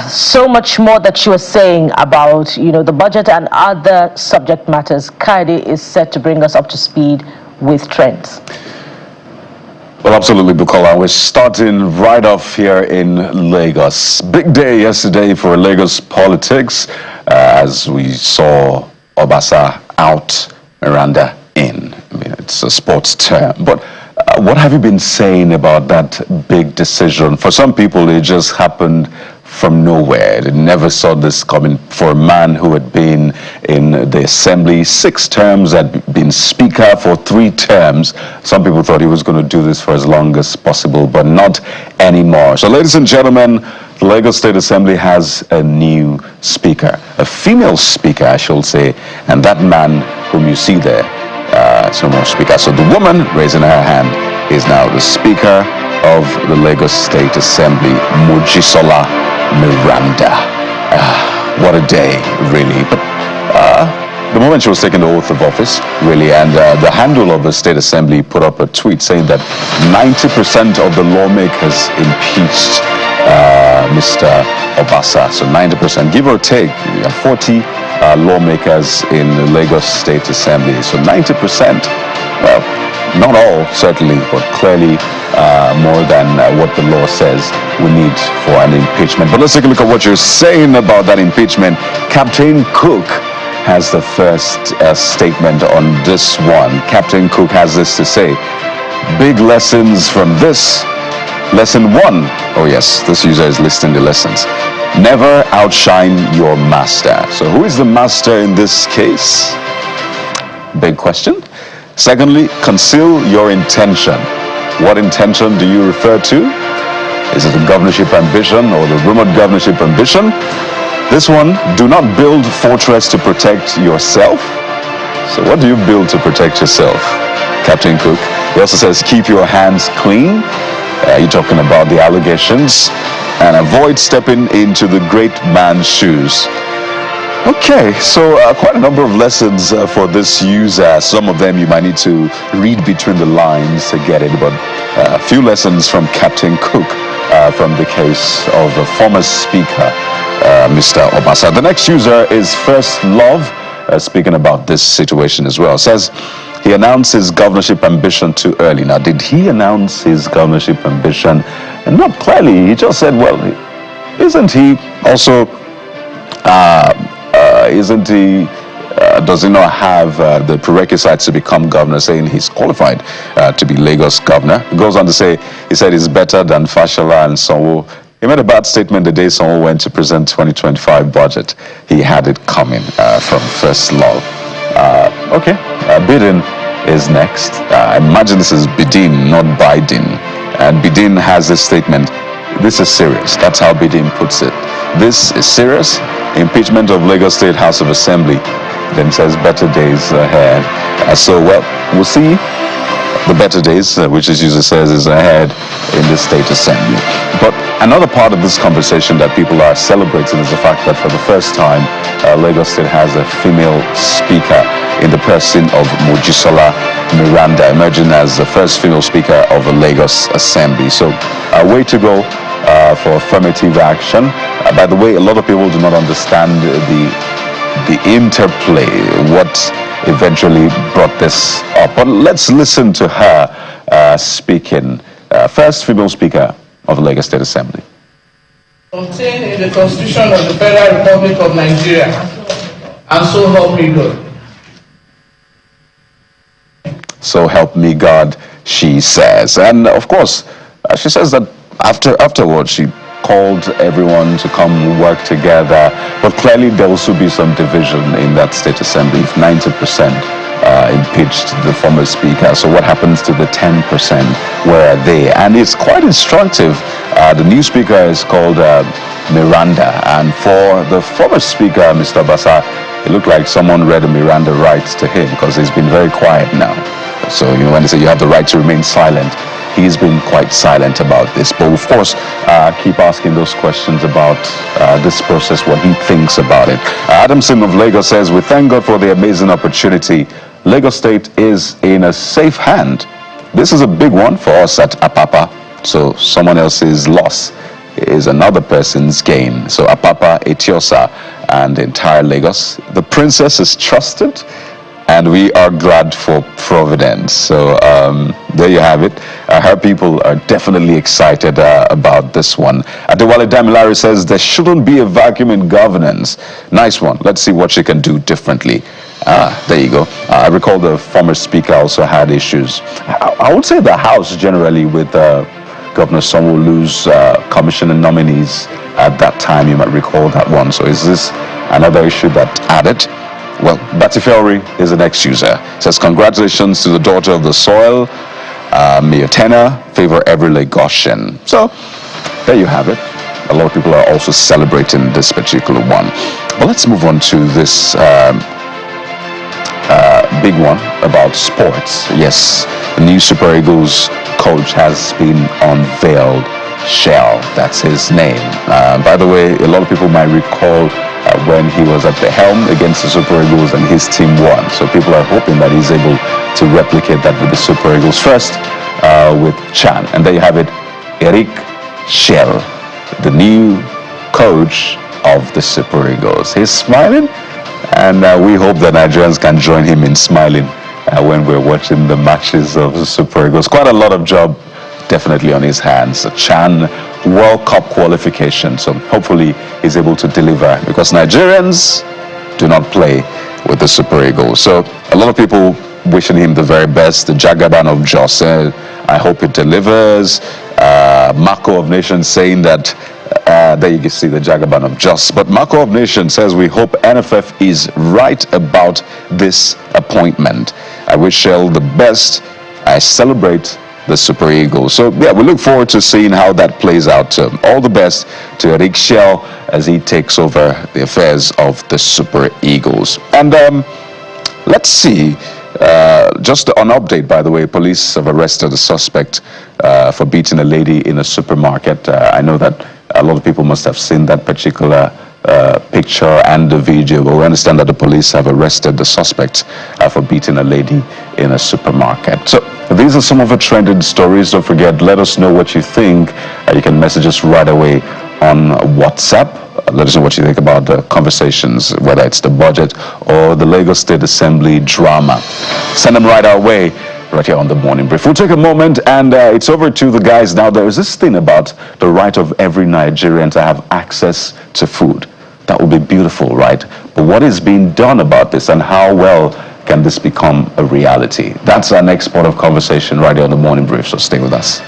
So much more that she was saying about, the budget and other subject matters. Kaide is set to bring us up to speed with trends. Well, absolutely, Bukola. We're starting right off here in Lagos. Big day yesterday for Lagos politics as we saw Obasa out, Miranda in. I mean, it's a sports term. But what have you been saying about that big decision? For some people, it just happened from nowhere. They never saw this coming. For a man who had been in the assembly 6 terms, had been speaker for 3 terms, some people thought he was going to do this for as long as possible, but not anymore. So, ladies and gentlemen, the Lagos State Assembly has a new speaker, a female speaker, I should say, and that man whom you see there, is no more speaker. So the woman raising her hand is now the Speaker of the Lagos State Assembly, Mojisola Miranda. What a day, really. But the moment she was taking the oath of office, really, and the handle of the State Assembly put up a tweet saying that 90% of the lawmakers impeached Mr. Obasa. So 90%, give or take, 40 lawmakers in the Lagos State Assembly. So 90%, well, not all, certainly, but clearly more than what the law says we need for an impeachment. But let's take a look at what you're saying about that impeachment. Captain Cook has the first statement on this one. Captain Cook has this to say: big lessons from this. Lesson 1. Oh yes, this user is listing the lessons. Never outshine your master. So who is the master in this case? Big question. Secondly, conceal your intention. What intention do you refer to? Is it the governorship ambition or the rumored governorship ambition? This one, do not build fortress to protect yourself. So what do you build to protect yourself, Captain Cook? He also says, keep your hands clean. You're talking about the allegations. And avoid stepping into the great man's shoes. Okay, so quite a number of lessons for this user. Some of them you might need to read between the lines to get it, but a few lessons from Captain Cook from the case of the former speaker, Mr. Obasa. The next user is First Love, speaking about this situation as well. Says he announced his governorship ambition too early. Now, did he announce his governorship ambition? And not clearly. He just said, well, isn't he also... does he not have the prerequisites to become governor, saying he's qualified to be Lagos governor? He goes on to say, he said he's better than Fashola and Sanwo. He made a bad statement the day Sanwo went to present 2025 budget. He had it coming from First Love. Okay, Biden is next. Imagine this is Biden, not Biden. And Biden has this statement. This is serious. That's how Biden puts it. This is serious. Impeachment of Lagos State House of Assembly. Then he says better days ahead. So, well, we'll see the better days, which his user says is ahead in the State Assembly. But another part of this conversation that people are celebrating is the fact that for the first time, Lagos State has a female speaker in the person of Mojisola Miranda, emerging as the first female speaker of the Lagos Assembly. So, way to go for affirmative action. By the way, a lot of people do not understand the interplay, what eventually brought this up. But let's listen to her speaking. First female speaker of the Lagos State Assembly. Contained in the Constitution of the Federal Republic of Nigeria, and so help me God. So help me God, she says. And of course, she says that afterwards she called everyone to come work together, but clearly there will also be some division in that State Assembly if 90% impeached the former speaker. So what happens to the 10%? Where are they? And it's quite instructive. The new speaker is called Miranda, and for the former speaker, Mr. Obasa, it looked like someone read a Miranda rights to him, because he's been very quiet now. So when they say you have the right to remain silent, he's been quite silent about this. But of course, keep asking those questions about this process, what he thinks about it. Adamson of Lagos says, we thank God for the amazing opportunity. Lagos State is in a safe hand. This is a big one for us at Apapa, so someone else's loss is another person's gain. So Apapa, Etiosa, and the entire Lagos. The princess is trusted, and we are glad for Providence. So there you have it. Her people are definitely excited about this one. Adewale Damilare says there shouldn't be a vacuum in governance. Nice one. Let's see what she can do differently. There you go. I recall the former speaker also had issues. I would say the House generally with Governor Sanwo-Olu's commissioner nominees at that time. You might recall that one. So is this another issue that added? Well, Batty Fiori is the next user. Says, congratulations to the daughter of the soil. May your tenor favor every Lagosian. So, there you have it. A lot of people are also celebrating this particular one. But let's move on to this big one about sports. Yes, the new Super Eagles coach has been unveiled. Shell, that's his name. By the way, a lot of people might recall when he was at the helm against the Super Eagles and his team won. So people are hoping that he's able to replicate that with the Super Eagles. First, with Chan. And there you have it, Eric Shell, the new coach of the Super Eagles. He's smiling, and we hope that Nigerians can join him in smiling when we're watching the matches of the Super Eagles. Quite a lot of job definitely on his hands. Chan World Cup qualification, so hopefully he's able to deliver, because Nigerians do not play with the Super Eagles. So a lot of people wishing him the very best. The Jagaban of Jos, I hope it delivers. Marco of Nations saying that there you can see the Jagaban of Jos. But Marco of Nations says we hope NFF is right about this appointment. I wish Shell the best. I celebrate the Super Eagles. So yeah, we look forward to seeing how that plays out. All the best to Eric Shell as he takes over the affairs of the Super Eagles. And let's see, just an update, by the way, police have arrested a suspect for beating a lady in a supermarket. I know that a lot of people must have seen that particular picture and the video, but we understand that the police have arrested the suspect for beating a lady in a supermarket. So these are some of the trending stories. Don't forget, let us know what you think. You can message us right away on WhatsApp. Let us know what you think about the conversations, whether it's the budget or the Lagos State Assembly drama. Send them right our way, right here on the Morning Brief. We'll take a moment, and it's over to the guys now. There is this thing about the right of every Nigerian to have access to food. That would be beautiful, right? But what is being done about this, and how well can this become a reality? That's our next part of conversation right here on the Morning Brief, so stay with us.